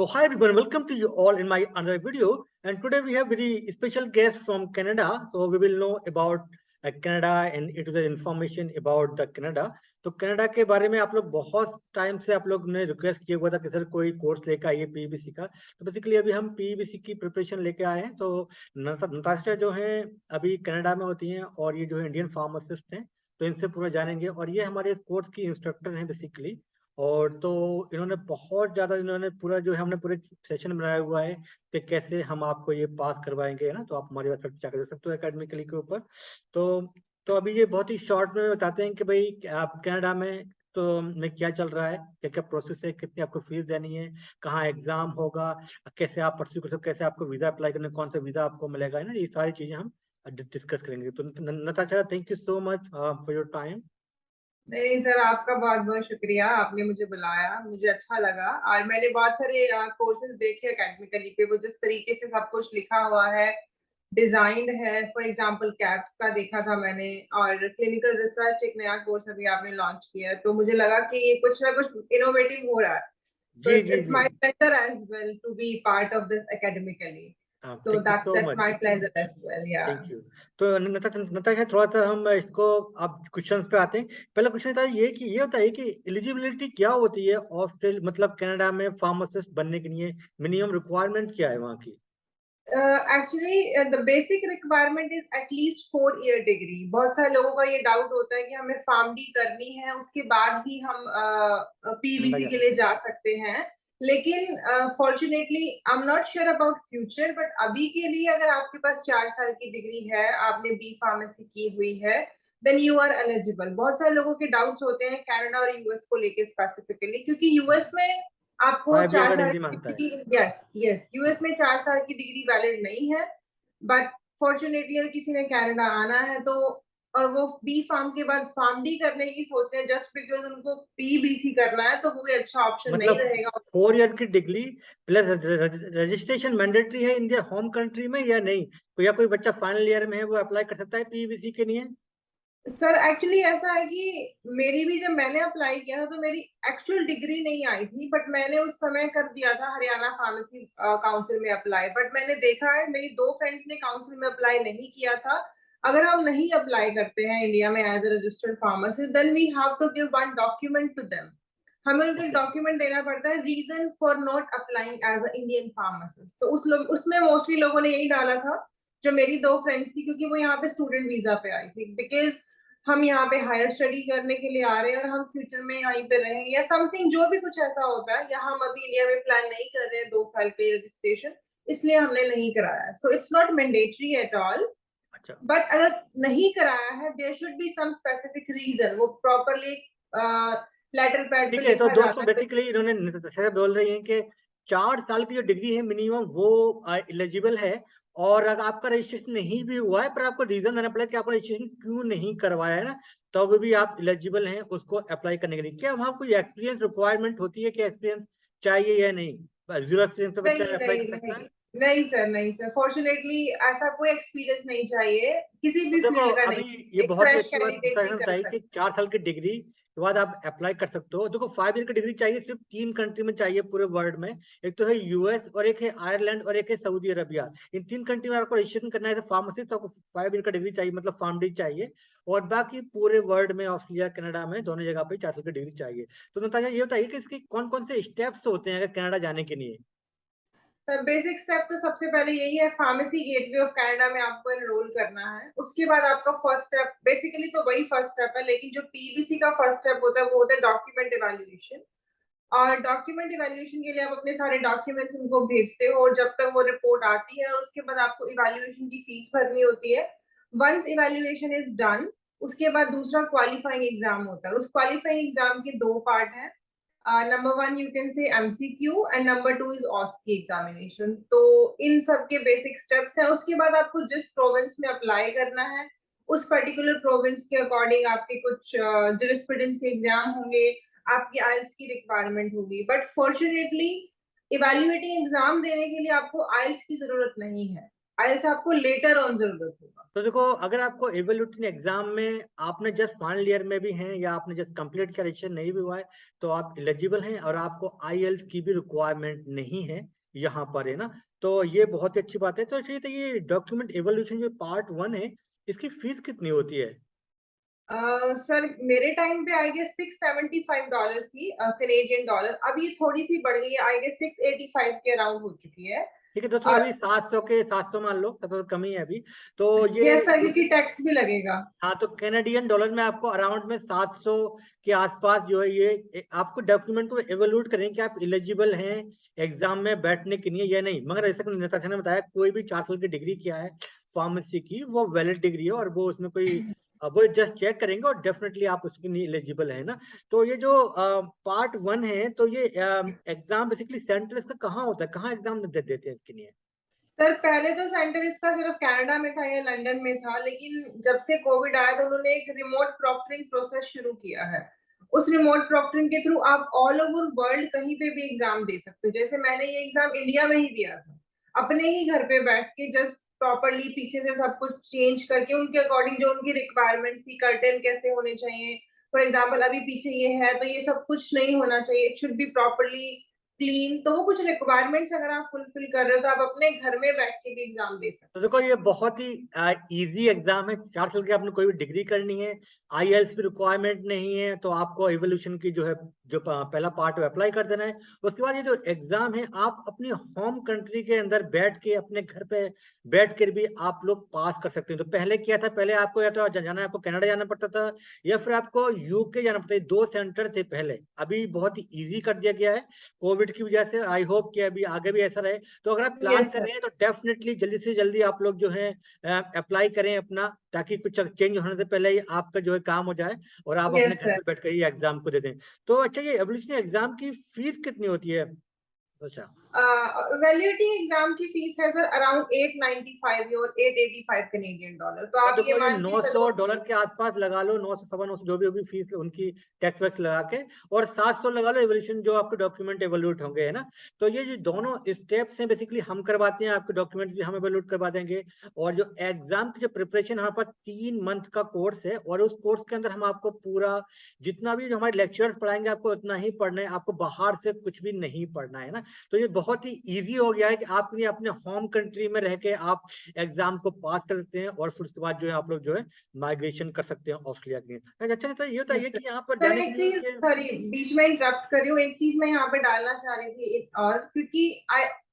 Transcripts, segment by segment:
So hi everyone, welcome to you all in my another video. And today we have very special guest from Canada. So we will know about Canada and it is the information about the Canada. तो Canada के बारे में आप लोग बहुत time से आप लोग ने रिक्वेस्ट किया हुआ था कि सर कोई कोर्स लेकर आइए पीईबीसी का। तो बेसिकली अभी हम पीईबीसी की प्रिपरेशन लेके आए हैं। तो नताशा जो है अभी कनाडा में होती हैं और ये जो है इंडियन फार्मासिस्ट हैं, तो इनसे पूरा जानेंगे। और ये हमारे इस कोर्स की इंस्ट्रक्टर हैं बेसिकली। और तो इन्होंने बहुत ज्यादा इन्होंने पूरा जो है हमने पूरे सेशन बनाया हुआ है कि कैसे हम आपको ये पास करवाएंगे, है ना। तो आप हमारी वेबसाइट चेक कर सकते हो एकेडमिकली के ऊपर। तो तो अभी ये बहुत ही शॉर्ट में बताते हैं कि भाई आप कनाडा में तो में क्या चल रहा है, क्या क्या प्रोसेस है, कितनी आपको फीस देनी है, कहाँ एग्जाम होगा, कैसे आप परस्यू कर सकते, कैसे आपको वीजा अप्लाई करने, कौन सा वीजा आपको मिलेगा, है ना। ये सारी चीजें हम डिस्कस करेंगे। तो Natasha, thank you so much for your time. नहीं सर, आपका बहुत बहुत शुक्रिया, आपने मुझे बुलाया, मुझे अच्छा लगा। और मैंने बहुत सारे कोर्सेज देखे एकेडमिकली पे, वो जिस तरीके से सब कुछ लिखा हुआ है, डिजाइंड है। फॉर एग्जांपल कैप्स का देखा था मैंने, और क्लिनिकल रिसर्च एक नया कोर्स अभी आपने लॉन्च किया है, तो मुझे लगा कि ये कुछ ना कुछ इनोवेटिव हो रहा है। सो जी जी इट्स जी। My pleasure as well to be part of this academically. So thank you so that's much. My pleasure as well. Yeah thank you. तो नताशा, थोड़ा सा हम इसको अब क्वेश्चंस पे आते हैं। पहला क्वेश्चन था ये कि ये बताइए कि एलिजिबिलिटी क्या होती है ऑस्ट्रेलिया मतलब कनाडा में फार्मासिस्ट बनने के लिए, मिनिमम रिक्वायरमेंट क्या है वहाँ की? Actually the basic requirement is at least 4 year degree. बहुत सारे लोगों का ये डाउट होता है कि हमें फार्म डी करनी है, उसके बाद ही हम कनाडा पीबीसी जा के लिए सकते जा सकते हैं। लेकिन fortunately I am not sure about future, but अभी के लिए अगर आपके पास 4 साल की डिग्री है, आपने बी फार्मेसी की हुई है, देन यू आर एलिजिबल। बहुत सारे लोगों के डाउट्स होते हैं कनाडा और यूएस को लेके स्पेसिफिकली, क्योंकि यूएस में आपको 5 ईयर चार का साल डिग्री की मांगता है। डिग्री, यस यस, यूएस में 4 साल की डिग्री वैलिड नहीं है। बट फॉर्चुनेटली अगर किसी ने कनाडा आना है तो, और वो बी फार्म के बाद फार्म डी करने की सोच रहे हैं जस्ट बिकॉज उनको पीबीसी करना है, तो वो भी अच्छा ऑप्शन नहीं मतलब रहेगा। 4 ईयर की डिग्री प्लस रजिस्ट्रेशन मैंडेटरी है इंडिया होम कंट्री में या नहीं? या कोई बच्चा फाइनल ईयर में है वो अप्लाई कर सकता है पीवीसी के लिए? सर एक्चुअली ऐसा है कि मेरी भी, जब मैंने अप्लाई किया था तो मेरी एक्चुअल डिग्री नहीं आई थी, बट मैंने उस समय कर दिया था हरियाणा फार्मेसी काउंसिल में अप्लाई। बट मैंने देखा है मेरी 2 फ्रेंड्स ने काउंसिल में अप्लाई नहीं किया था। अगर हम नहीं अप्लाई करते हैं इंडिया में as a registered pharmacist, then we have to give one document to them. हमें उनको एक ओके। डॉक्यूमेंट देना पड़ता है, reason for not applying as a Indian pharmacist. तो उसमें मोस्टली लोगों ने यही डाला था, जो मेरी 2 फ्रेंड्स थी, क्योंकि वो यहाँ पे स्टूडेंट वीजा पे आई थी। बिकॉज हम यहाँ पे हायर स्टडी करने के लिए आ रहे हैं और हम फ्यूचर में यहीं पे रहेंगे या समथिंग, जो भी कुछ ऐसा होता है, या हम अभी इंडिया में प्लान नहीं कर रहे हैं 2 साल के रजिस्ट्रेशन, इसलिए हमने नहीं कराया। So it's not mandatory at all. अच्छा। बट अगर नहीं कराया है, there should be some specific reason, वो प्रॉपरली लेटर पैड पे ठीक है। तो लिखा दोस्तों जाता है। बेसिकली इन्होंने नताशा बोल रही हैं कि 4 साल की जो डिग्री है मिनिमम वो एलिजिबल है। और अगर आपका रजिस्ट्रेशन नहीं भी हुआ है पर आपको रीजन देना पड़ेगा कि आपने रजिस्ट्रेशन क्यों नहीं करवाया है ना, तो भी आप एलिजिबल हैं उसको अप्लाई करने के लिए। क्या वहाँ कोई एक्सपीरियंस रिक्वायरमेंट होती है कि एक्सपीरियंस चाहिए या नहीं? जीरो एक्सपीरियंस पे बच्चा नहीं अप्लाई नहीं कर सकता नहीं, है? नहीं सर, नहीं सर, फॉर्चुनेटली ऐसा कोई एक्सपीरियंस नहीं चाहिए, किसी तो भी देखो फील्ड का अभी नहीं। ये एक बहुत ही फ्रेश अच्छी बात कैंडिडेट भी कर बताई कि सकता। 4 साल की डिग्री के बाद आप अप्लाई कर सकते हो। देखो 5 ईयर की डिग्री चाहिए सिर्फ 3 कंट्री में चाहिए पूरे वर्ल्ड में। एक तो है यूएस और एक है आयरलैंड और एक है सऊदी अरबिया। इन 3 कंट्री में आपको रजिस्ट्रेशन करना है तो फार्मेसी तो आपको 5 ईयर का डिग्री चाहिए, मतलब फार्म डी चाहिए। और बाकी पूरे वर्ल्ड में ऑस्ट्रेलिया कनाडा में दोनों जगह पे 4 साल की डिग्री चाहिए। तो नताशा ये बताइए कि इसके कौन कौन से स्टेप्स होते हैं अगर कनाडा जाने के लिए? सर बेसिक स्टेप तो सबसे पहले यही है, फार्मेसी गेटवे ऑफ कनाडा में आपको एनरोल करना है। उसके बाद आपका फर्स्ट स्टेप, बेसिकली तो वही फर्स्ट स्टेप है, लेकिन जो पीबीसी का फर्स्ट स्टेप होता है वो होता है डॉक्यूमेंट इवैल्यूएशन। और डॉक्यूमेंट इवैल्यूएशन के लिए आप अपने सारे डॉक्यूमेंट्स उनको भेजते हो, और जब तक वो रिपोर्ट आती है, उसके बाद आपको इवैल्यूएशन की फीस भरनी होती है। वंस इवैल्यूएशन इज डन, उसके बाद दूसरा क्वालिफाइंग एग्जाम होता है। उस क्वालिफाइंग एग्जाम के 2 पार्ट हैं। Number 1 you can say MCQ, and number 2 is ऑस्की examination. तो इन सब के बेसिक स्टेप्स हैं। उसके बाद आपको जिस प्रोविंस में अप्लाई करना है, उस पर्टिकुलर प्रोविंस के अकॉर्डिंग आपके कुछ जरिस्प्रूडेंस के एग्जाम होंगे, आपकी आइल्स की रिक्वायरमेंट होगी। बट फॉर्चुनेटली इवैल्यूएटिंग एग्जाम देने के लिए आपको आइल्स की जरूरत नहीं है। आईएलटीएस आपको लेटर ऑन जरूरत होगा। तो देखो, अगर आपको एवल्यूटिंग एग्जाम में आपने जस्ट फाइनल ईयर में भी हैं या आपने जस्ट कंप्लीट किया, रजिस्ट्रेशन नहीं भी हुआ है, तो आप एलिजिबल हैं और आपको आईएलटीएस की भी रिक्वायरमेंट नहीं है यहाँ पर, है ना। तो ये बहुत ही अच्छी बात है। तो चलिए, तो ये डॉक्यूमेंट एवल्यूशन जो पार्ट 1 है, इसकी फीस कितनी होती है? सर मेरे टाइम पे आई गेस $675 थी, कैनेडियन डॉलर। अब ये थोड़ी सी बढ़ गई है, आई गेस 685 के अराउंड हो चुकी है। ठीक है, तो चलो अभी 700 मान लो, तो कमी है अभी। तो ये यस सर, क्योंकि टैक्स भी लगेगा। हाँ, तो कैनेडियन डॉलर में आपको अराउंड में 700 के आसपास जो है, ये आपको डॉक्यूमेंट को एवेल्यूट करें कि आप एलिजिबल हैं एग्जाम में बैठने के लिए या नहीं। मगर ऐसा नताशा ने बताया, कोई भी 4 साल की डिग्री किया है फार्मेसी की, वो वैलिड डिग्री है और वो उसमें कोई वो जस्ट चेक करेंगे और डेफिनेटली आप उसके लिए एलिजिबल है ना। तो ये जो पार्ट 1 है, तो ये एग्जाम बेसिकली सेंटर इसका कहाँ होता है, कहाँ एग्जाम देते हैं इसके लिए? सर पहले तो सेंटर इसका सिर्फ कनाडा में था या लंदन में था, लेकिन जब से कोविड आया तो उन्होंने एक रिमोट प्रॉक्टरिंग प्रोसेस शुरू किया है। उस रिमोट प्रॉक्टरिंग के थ्रू आप ऑल ओवर वर्ल्ड कहीं पे भी एग्जाम दे सकते हो। जैसे मैंने ये एग्जाम इंडिया में ही दिया था, अपने ही घर पे बैठ के, जस्ट प्रॉपरली पीछे से सब कुछ चेंज करके उनके अकॉर्डिंग जो उनकी रिक्वायरमेंट्स थी, कर्टेन कैसे होने चाहिए, फॉर एग्जाम्पल अभी पीछे ये है तो ये सब कुछ नहीं होना चाहिए, it should be properly clean. तो वो कुछ रिक्वायरमेंट्स अगर आप फुलफिल कर रहे हो तो आप अपने घर में बैठ के भी एग्जाम दे सकते तो देखो, ये बहुत ही इजी एग्जाम है। 4 साल की आपने कोई भी डिग्री करनी है, आईएलटीएस भी रिक्वायरमेंट नहीं है, तो आपको एवोल्यूशन की जो है, जो पहला पार्ट है अप्लाई कर देना है। उसके बाद ये जो एग्जाम है, आप अपनी होम कंट्री के अंदर बैठ के, अपने घर पे बैठ कर भी आप लोग पास कर सकते हैं। तो पहले क्या था, पहले आपको या तो जाना, आपको कनाडा जाना पड़ता था या फिर आपको यूके जाना पड़ता था। 2 सेंटर थे पहले, अभी बहुत ही ईजी कर दिया गया है कोविड की वजह से। आई होप कि अभी आगे भी ऐसा रहे। तो अगर आप हो। प्लान यस कर सर। रहे हैं तो डेफिनेटली जल्दी से जल्दी आप लोग जो है अप्लाई करें अपना, ताकि कुछ चेंज होने से पहले ही आपका जो है काम हो जाए और आप अपने यस घर सर। पे बैठ कर ही एग्जाम को दे दें। तो अच्छा, ये एवोल्यूशन एग्जाम की फीस कितनी होती है? अच्छा, वैल्यूएटिंग एग्जाम की फीस है सर अराउंड 895 और 885 कैनेडियन डॉलर। तो तो आप ये देखो, ये मान के चलो $900 के आसपास लगा लो, 900 900 जो भी होगी फीस उनकी, टैक्स वैक्स लगा के, और 700 लगा लो एवोल्यूशन, जो आपके डॉक्यूमेंट एवोल्यूट होंगे, है ना। तो ये जो दोनों स्टेप्स हैं बेसिकली हम करवाते हैं, आपके डॉक्यूमेंट्स भी हम एवोल्यूट करवा देंगे। और जो एग्जाम की जो प्रिपरेशन, हमारे पास 3 मंथ का कोर्स है और उस कोर्स के अंदर हम आपको पूरा, जितना भी जो हमारे लेक्चर्स पढ़ाएंगे आपको उतना ही पढ़ना है, आपको बाहर से कुछ भी नहीं पढ़ना है ना। तो ये बहुत ही ईजी हो गया है कि आप अपने होम कंट्री में रह के आप एग्जाम को पास कर सकते हैं और फिर उसके बाद जो है आप लोग जो है माइग्रेशन कर सकते हैं ऑस्ट्रेलिया के लिए। अच्छा, तो ये बताइए कि यहाँ पर सर जाने के एक लिए चीज, सॉरी बीच में इंटरप्ट कर रही हूँ, एक चीज मैं यहाँ पे डालना चाह रही थी और क्योंकि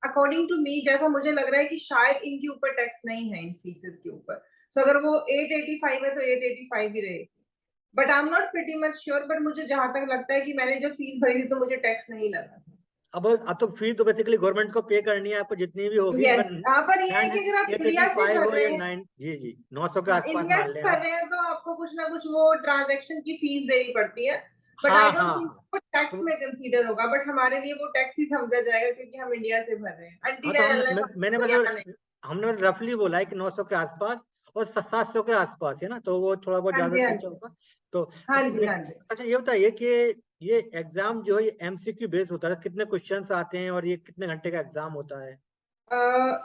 अकॉर्डिंग टू मी जैसा मुझे लग रहा है कि शायद इनके ऊपर टैक्स नहीं है इन फीसेस के ऊपर। सो अगर वो 885 है तो 885 ही रहेगी। But I am not pretty much sure, but मुझे जहां तक लगता है कि मैंने जब फीस भरी थी तो मुझे टैक्स नहीं लगा था। अब तो फीस तो बेसिकली गवर्नमेंट को पे करनी है आपको, जितनी भी होगी, यस, मगर यहाँ पर ये है कि अगर आप एट इंडिया एटी से फाइव भर हो रहे या हैं, 9, जी 900 के हाँ आसपास इंडिया मान से लें भर आप। रहे हैं तो आपको कुछ ना कुछ वो ट्रांजैक्शन की फीस देनी पड़ती है। बट हाँ आई हाँ डोंट थिंक हाँ। वो टैक्स तो में कंसीडर होगा, बट हमारे लिए वो टैक्स ही समझा जाएगा क्योंकि हम इंडिया से भर रहे हैं, हाँ, अनटिल तो एंड अनलेस मैंने हमको यहाँ नहीं। मतलब हमने रफली बोला है कि 900 के आसपास और 700 के आसपास, है ना। तो वो थोड़ा बहुत हाँ ज्यादा जी हाँ खर्चा जी। होगा। तो हाँ अच्छा जी हाँ जी। अच्छा, ये बताइए कि ये एग्जाम जो है, ये एमसीक्यू बेस होता है, कितने क्वेश्चंस आते हैं और ये कितने घंटे का एग्जाम होता है?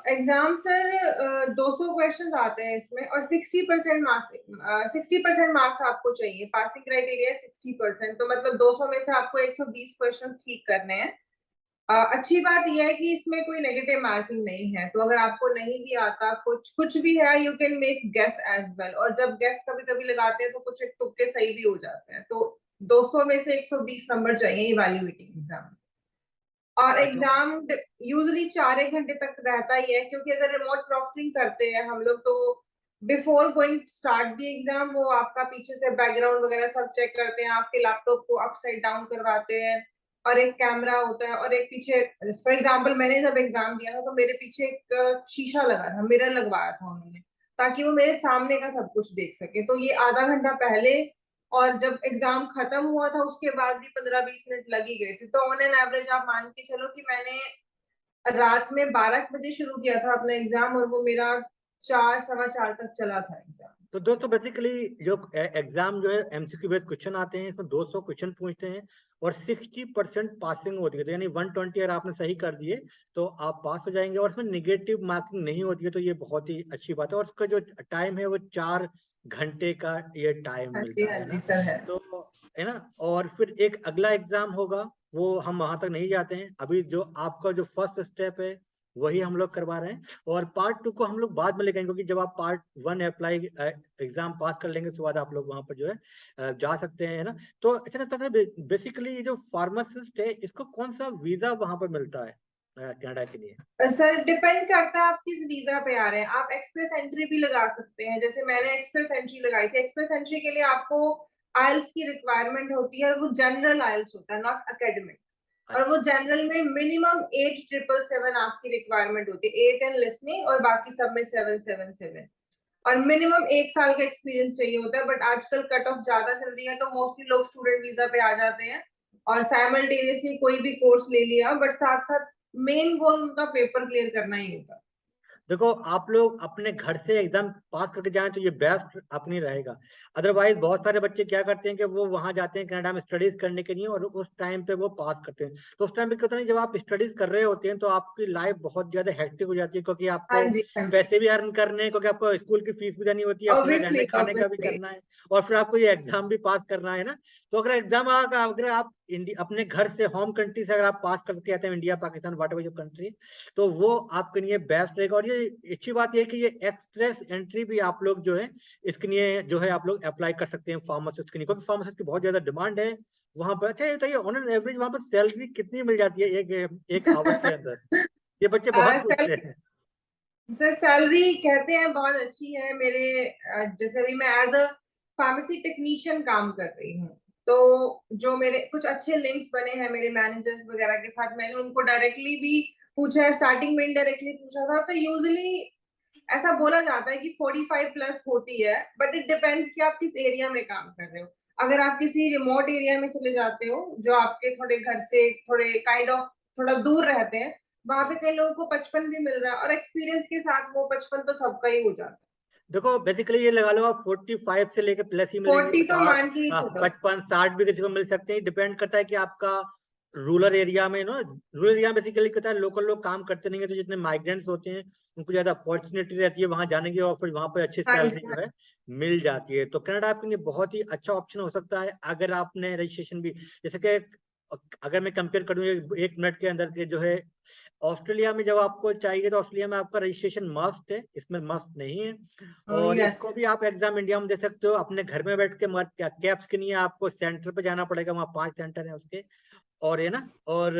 एग्जाम सर 200 क्वेश्चन आते हैं इसमें और 60% मार्क्स, 60% मार्क्स आपको चाहिए। पासिंग क्राइटेरिया 60%, तो मतलब 200 में से आपको 120 क्वेश्चन ठीक करने हैं। अच्छी बात यह है कि इसमें कोई नेगेटिव मार्किंग नहीं है, तो अगर आपको नहीं भी आता, कुछ कुछ भी है, you can make guess as well. और जब गेस कभी कभी लगाते हैं तो कुछ एक तुक्के सही भी हो जाते हैं। तो 200 में से 120 नंबर चाहिए इवैल्यूएटिंग एग्जाम। और अच्छा, एग्जाम यूजुअली 4 एक घंटे तक रहता ही है, क्योंकि अगर रिमोट प्रॉक्टरिंग करते हैं हम लोग तो before going start the exam वो आपका पीछे से बैकग्राउंड वगैरह सब चेक करते हैं, आपके लैपटॉप को अपसाइड डाउन करवाते हैं और एक कैमरा होता है और एक पीछे, फॉर एग्जाम्पल मैंने जब एग्जाम दिया था तो मेरे पीछे एक शीशा लगा था, मिरर लगवाया था उन्होंने, ताकि वो मेरे सामने का सब कुछ देख सके। तो ये आधा घंटा पहले और जब एग्जाम खत्म हुआ था उसके बाद भी 15-20 मिनट लग ही गए थे। तो ऑन एन एवरेज आप मान के चलो कि मैंने रात में 12 बजे शुरू किया था अपना एग्जाम और वो मेरा 4 सवा 4 तक चला था एग्जाम। तो दोस्तों बेसिकली जो एग्जाम जो है एमसीक्यू बेस्ड क्वेश्चन आते हैं, इसमें 200 क्वेश्चन पूछते हैं और 60% पासिंग होती है। तो यानी 120 अगर आपने सही कर दिए तो आप पास हो जाएंगे, और इसमें निगेटिव मार्किंग नहीं होती है। तो ये बहुत ही अच्छी बात है। और उसका जो टाइम है वो 4 घंटे का ये टाइम हाँ मिलता है जी ना। सर है। तो है ना। और फिर एक अगला एग्जाम होगा, वो हम वहां तक नहीं जाते हैं अभी। जो आपका जो फर्स्ट स्टेप है वही हम लोग करवा रहे हैं, और पार्ट 2 को हम लोग बाद में लेंगे, क्योंकि जब आप पार्ट 1 अप्लाई एग्जाम पास कर लेंगे उसके बाद आप लोग वहां पर जो है जा सकते हैं, है ना। तो अच्छा लगता है बेसिकली ये जो फार्मासिस्ट है इसको कौन सा वीजा वहां पर मिलता है कनाडा के लिए? सर डिपेंड करता है आप किस वीजा पे आ रहे हैं। आप एक्सप्रेस एंट्री भी लगा सकते हैं, जैसे मैंने एक्सप्रेस एंट्री लगाई थी। एक्सप्रेस एंट्री के लिए आपको आइल्स की रिक्वायरमेंट होती है, और वो जनरल आइल्स होता है, नॉट एकेडमिक। और वो जनरल में मिनिमम 8,777 आपकी रिक्वायरमेंट होती है, 8 इन लिसनिंग और बाकी सब में 777। और मिनिमम 1 साल का एक्सपीरियंस चाहिए होता है। बट आजकल कट ऑफ ज्यादा चल रही है तो मोस्टली लोग स्टूडेंट वीजा पे आ जाते हैं और साइमल्टेनियसली कोई भी कोर्स ले लिया, बट साथ साथ मेन गोल उनका पेपर क्लियर करना ही होता है। देखो आप लोग अपने घर से एग्जाम पास करके जाएं तो ये बेस्ट अपनी रहेगा। अदरवाइज बहुत सारे बच्चे क्या करते हैं कि वो वहां जाते हैं कनाडा में स्टडीज करने के लिए, और उस टाइम पे वो पास करते हैं। तो उस टाइम पे क्या होता है, जब आप स्टडीज कर रहे होते हैं तो आपकी लाइफ बहुत ज्यादा हेक्टिक हो जाती है, क्योंकि हाँ आपको जी हाँ जी। पैसे भी अर्न करने हैं, क्योंकि आपको स्कूल की फीस भी देनी होती है, अपने रहने ऑब्वियसली खाने का भी ऑब्वियसली। करना है, और फिर आपको ये एग्जाम भी पास करना है ना। तो अगर एग्जाम अगर आप अपने घर से होम कंट्री से अगर आप पास करके आते हैं, इंडिया पाकिस्तान वाट एवर जो कंट्री, तो वो आपके लिए बेस्ट रहेगा। और ये अच्छी बात ये है कि ये एक्सप्रेस एंट्री भी आप लोग जो है इसके लिए जो है आप लोग अप्लाई कर सकते हैं फार्मासिस्ट के लिए, क्योंकि फार्मासिस्ट की बहुत ज्यादा डिमांड है वहां पर। अच्छा ये बताइए, ऑन एन एवरेज वहां पर सैलरी कितनी मिल जाती है एक आवर के अंदर? ये बच्चे बहुत पूछते सैलरी, हैं। सर सैलरी कहते हैं बहुत अच्छी है। मेरे जैसे अभी मैं एज अ फार्मेसी टेक्नीशियन काम कर रही हूँ, तो जो मेरे कुछ अच्छे लिंक्स बने हैं मेरे मैनेजर्स वगैरह के साथ, मैंने उनको डायरेक्टली भी पूछा है। स्टार्टिंग में इनडायरेक्टली पूछा था, तो यूजुअली ऐसा बोला जाता है कि 45 प्लस होती है, बट इट डिपेंड्स कि आप किस एरिया में काम कर रहे हो। अगर आप किसी रिमोट एरिया में चले जाते हो जो आपके थोड़े घर से थोड़े काइंड ऑफ थोड़ा दूर रहते हैं, वहां पे कई लोगों को 55 भी मिल रहा है, और एक्सपीरियंस के साथ वो 55 तो सबका ही हो जाता है। देखो बेसिकली ये लगा लो आप 45 से लेके प्लस ही मिलेंगे, 40 तो 50, मान के ही चलो। 55, 60 भी किसी को मिल सकते हैं। डिपेंड करता है कि आपका रूरल एरिया में ना, रूरल एरिया में बेसिकली क्या होता है, लोकल लोग काम करते नहीं है, तो जितने माइग्रेंट्स होते हैं उनको ज्यादा अपॉर्चुनिटी रहती है वहां जाने की, और फिर वहां पर अच्छी हाँ सैलरी जी हाँ। जो है मिल जाती है। तो कनाडा आपके लिए बहुत ही अच्छा ऑप्शन हो सकता है, अगर आपने रजिस्ट्रेशन भी, जैसे कि अगर मैं कंपेयर करूँ एक मिनट के अंदर के जो है, ऑस्ट्रेलिया में जब आपको चाहिए तो ऑस्ट्रेलिया में आपका रजिस्ट्रेशन मस्ट है, इसमें मस्ट नहीं है। और यस। इसको भी आप एग्जाम इंडिया में दे सकते हो अपने घर में बैठ के, मगर क्या कैप्स के लिए आपको सेंटर पे जाना पड़ेगा, वहाँ 5 सेंटर है उसके। और ये ना, और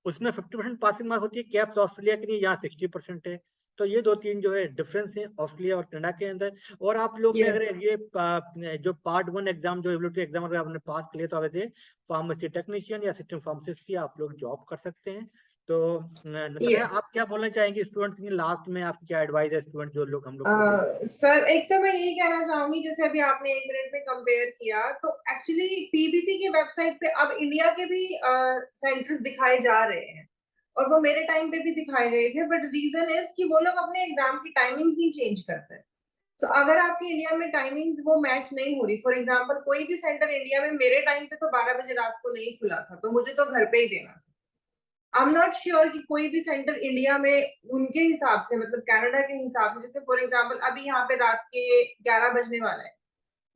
उसमें 50% पासिंग मार्क होती है कैप्स ऑस्ट्रेलिया के लिए, यहाँ 60% है। तो ये 2-3 जो है डिफरेंस है ऑस्ट्रेलिया और कनाडा के अंदर। और आप लोग ने अगर यस। ये जो पार्ट 1 एग्जाम, जो एबिलिटी एग्जाम अगर आपने पास कर लिया तो वैसे फार्मेसी टेक्नीशियन या असिस्टेंट फार्मासिस्ट की आप लोग जॉब कर सकते हैं। तो नताशा यस। आप क्या बोलना चाहेंगे स्टूडेंट के लिए? लास्ट में आपकी क्या एडवाइस है स्टूडेंट जो लोग हम लोग को देख? सर एक तो मैं यही कहना चाहूंगी, जैसे अभी आपने 1 मिनट में कंपेयर किया, तो एक्चुअली पीबीसी की वेबसाइट पे अब इंडिया के भी सेंटर्स दिखाए जा रहे हैं, और वो मेरे टाइम पे भी दिखाए गए थे। बट रीजन इज कि वो लोग अपने एग्जाम की टाइमिंग्स नहीं चेंज करते। सो अगर आपकी इंडिया में टाइमिंग्स वो मैच नहीं हो रही, फॉर एग्जाम्पल कोई भी सेंटर इंडिया में मेरे टाइम पे तो 12 बजे रात को नहीं खुला था, तो मुझे तो घर पे ही देना था। आई एम नॉट श्योर कि कोई भी सेंटर इंडिया में उनके हिसाब से, मतलब कनाडा के हिसाब से, जैसे फॉर एग्जांपल अभी यहाँ पे रात के 11 बजने वाला है,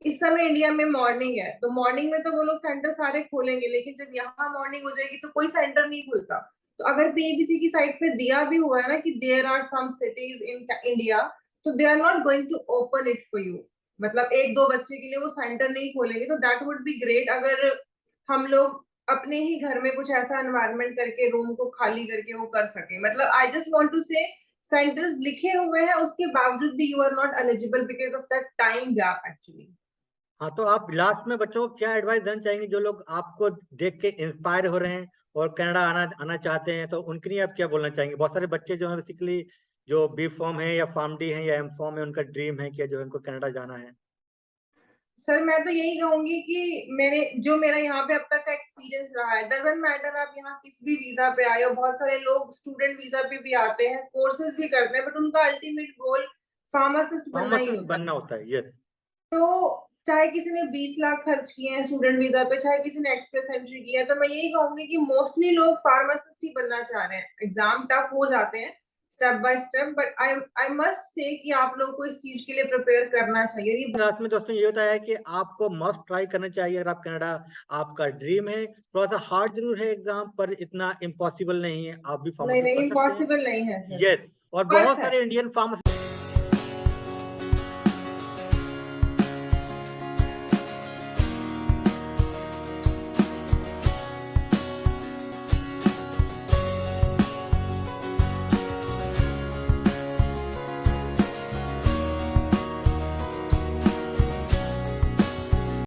इस समय इंडिया में मॉर्निंग है, तो मॉर्निंग में तो वो लोग सेंटर सारे खोलेंगे, लेकिन जब यहाँ मॉर्निंग हो जाएगी तो कोई सेंटर नहीं खुलता। तो अगर पीएबीसी की साइट पे दिया भी हुआ है ना कि there are some cities in India, तो they are not going to open it for you. मतलब एक दो बच्चे के लिए वो सेंटर नहीं खोलेंगे। तो दैट वुड बी ग्रेट अगर हम लोग अपने ही घर में कुछ ऐसा एनवायरनमेंट करके रूम को खाली करके वो कर सके। मतलब I just want to say centres लिखे हुए हैं, उसके बावजूद भी you are not eligible because of that time gap actually. हाँ, तो आप लास्ट में बच्चों को क्या एडवाइस देना चाहेंगे जो लोग आपको देख के इंस्पायर हो रहे हैं और कनाडा आना आना चाहते हैं? तो उनके लिए आप क्या बोलना चाहेंगे? बहुत सारे बच्चे जो है बेसिकली जो बी फॉर्म है या फार्म डी है या एम फॉर्म है, उनका ड्रीम है कि जो है उनको कनाडा जाना है। सर मैं तो यही कहूंगी कि मेरा यहाँ पे अब तक का एक्सपीरियंस रहा है, डजेंट मैटर आप यहाँ किस भी वीजा पे आए हो। बहुत सारे लोग स्टूडेंट वीजा पे भी आते हैं, कोर्सेज भी करते हैं, बट उनका अल्टीमेट गोल फार्मासिस्ट बनना ही फार्मासिस्ट होता है। बनना होता है, यस। तो चाहे किसी ने 20 लाख खर्च किए हैं स्टूडेंट वीजा पे, चाहे किसी ने एक्सप्रेस एंट्री किया है, तो मैं यही कहूंगी कि मोस्टली लोग फार्मासिस्ट ही बनना चाह रहे हैं। एग्जाम टफ हो जाते हैं step by step, but I must say कि आप लोग को इस चीज के लिए प्रिपेयर करना चाहिए। लास्ट में दोस्तों ये होता है कि आपको मस्ट ट्राई करना चाहिए अगर आप कनाडा आपका ड्रीम है। थोड़ा सा हार्ड जरूर है एग्जाम, पर इतना इम्पॉसिबल नहीं है, आप भी नहीं फार्मेसी नहीं, कर सकते हैं। इम्पॉसिबल नहीं है सर, यस, और वर्थ बहुत है। सारे इंडियन फार्मेसी